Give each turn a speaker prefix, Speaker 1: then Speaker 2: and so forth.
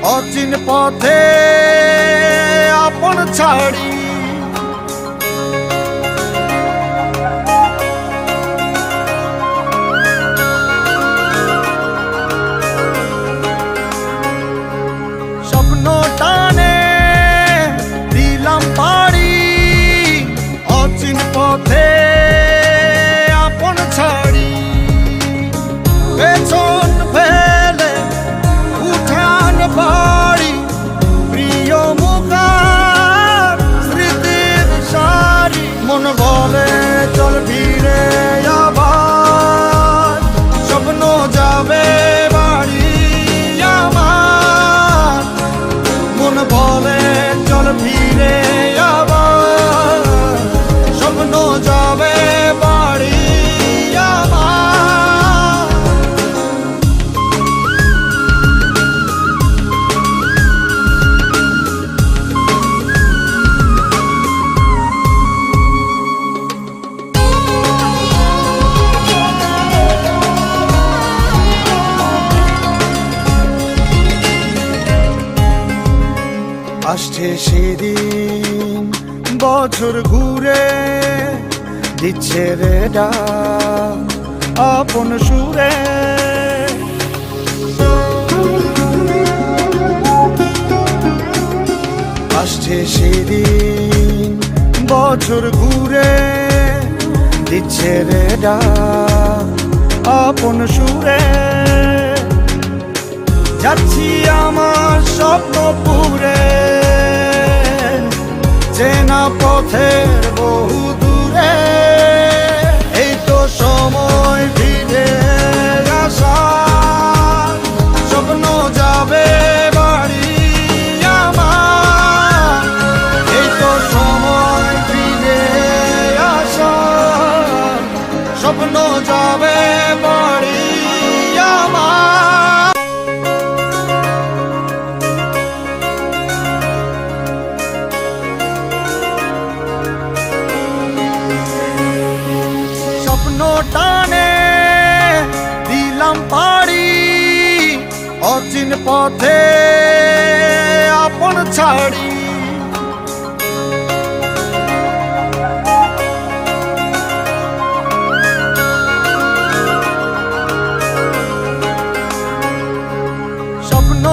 Speaker 1: অচিন পথে আপন ছাড়ি স্বপ্ন টানে দিলাম পাড়ি অচিন পথে আপন ছাড়ি পেছন ফেলে উঠান বাড়ি প্রিয় মুখার স্মৃতির সারি মন বলে চল ফিরে আবার স্বপ্ন যাবে বাড়ি আমার মন বলে চল ফিরে আবার স্বপ্ন যাবে বাড়ি আমার আসছে সেদিন বছর ঘুরে দিচ্ছে রে ডাক আপন সুরে আসছে সেদিন বছর ঘুরে দিচ্ছে রে ডাক আপন সুরে যাচ্ছি আমার স্বপ্ন পুরে চেনা পথের বহু দূরে এই তো সময় ফিরে আসার স্বপ্ন যাবে বাড়ি আমার এই তো সময় ফিরে আসার স্বপ্ন যাবে বাড়ি আমার স্বপ্ন টানে দিলাম পাড়ি অচিন পথে আপন ছাড়ি স্বপ্ন